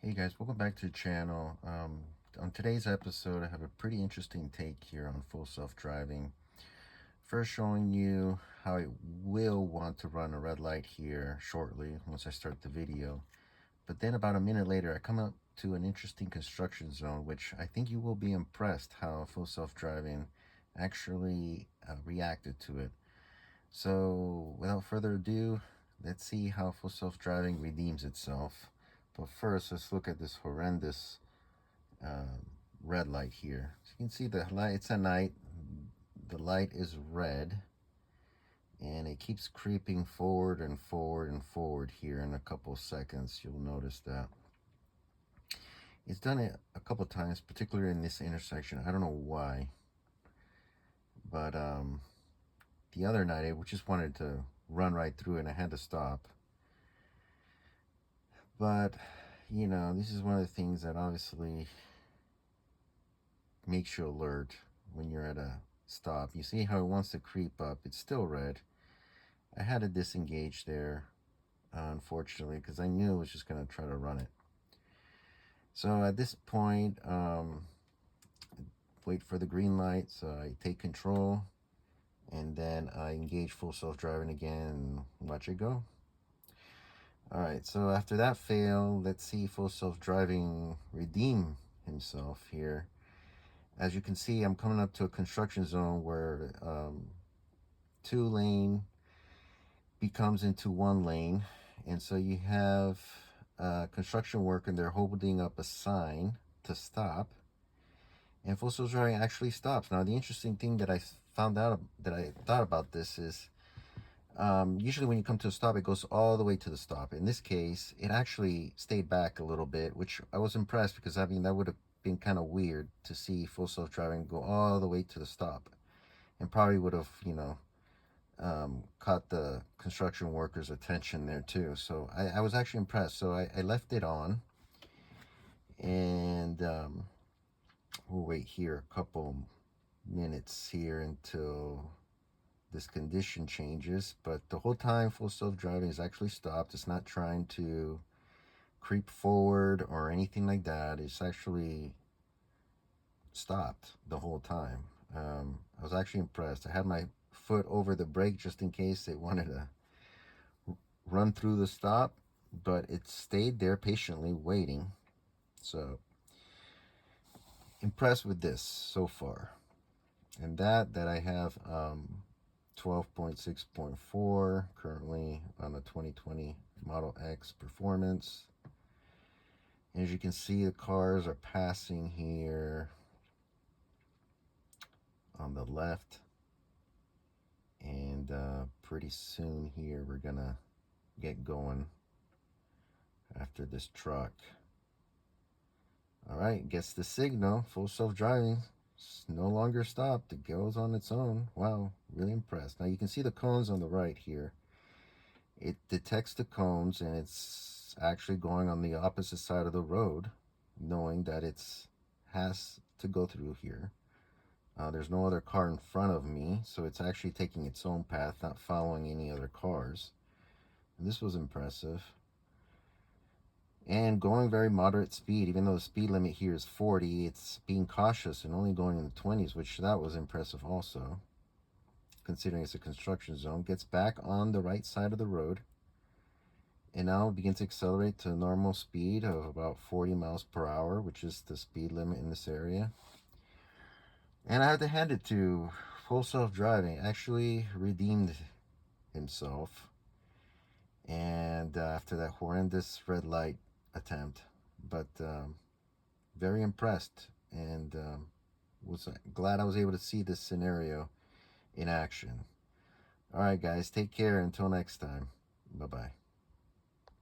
Hey guys, welcome back to the channel. On today's episode, I have a pretty interesting take here on full self-driving. First showing you how I will want to run a red light here shortly once I start the video. But then about a minute later, I come up to an interesting construction zone, which I think you will be impressed how full self-driving actually reacted to it. So without further ado, let's see how full self-driving redeems itself. But first, let's look at this horrendous red light here. So you can see the light, it's at night. The light is red and it keeps creeping forward and forward and forward here in a couple seconds. You'll notice that. It's done it a couple times, particularly in this intersection. I don't know why. But the other night, I just wanted to run right through it and I had to stop. But, you know, this is one of the things that obviously makes you alert when you're at a stop. You see how it wants to creep up. It's still red. I had to disengage there, unfortunately, because I knew it was just going to try to run it. So at this point, wait for the green light. So I take control and then I engage full self-driving again and watch it go. Alright, so after that fail, let's see full self-driving redeem himself here. As you can see, I'm coming up to a construction zone where 2-lane becomes into 1 lane. And so you have construction worker and they're holding up a sign to stop. And full self-driving actually stops. Now, the interesting thing that I found out, that I thought about this is, usually when you come to a stop, it goes all the way to the stop. In this case, it actually stayed back a little bit, which I was impressed because, I mean, that would have been kind of weird to see full self-driving go all the way to the stop, and probably would have, you know, caught the construction workers' attention there too. So I was actually impressed. So I left it on, and we'll wait here a couple minutes here until this condition changes. But the whole time full self-driving is actually stopped. It's not trying to creep forward or anything like that. It's actually stopped the whole time. I was actually impressed. I had my foot over the brake just in case it wanted to run through the stop, but it stayed there patiently waiting. So impressed with this so far. And that I have 12.6.4 currently on a 2020 Model X Performance. As you can see, the cars are passing here on the left, and pretty soon here we're gonna get going after this truck. All right, gets the signal. Full self-driving. It's no longer stopped. It goes on its own. Wow, really impressed. Now you can see the cones on the right here. It detects the cones and it's actually going on the opposite side of the road, knowing that it's has to go through here. There's no other car in front of me, so it's actually taking its own path, not following any other cars. And this was impressive. And going very moderate speed, even though the speed limit here is 40, it's being cautious and only going in the 20s, which that was impressive also, considering it's a construction zone. Gets back on the right side of the road, and now begins to accelerate to a normal speed of about 40 miles per hour, which is the speed limit in this area. And I have to hand it to full self-driving. Actually redeemed himself. And after that horrendous red light attempt, but very impressed, and was glad I was able to see this scenario in action. All right, guys, take care. Until next time. Bye-bye.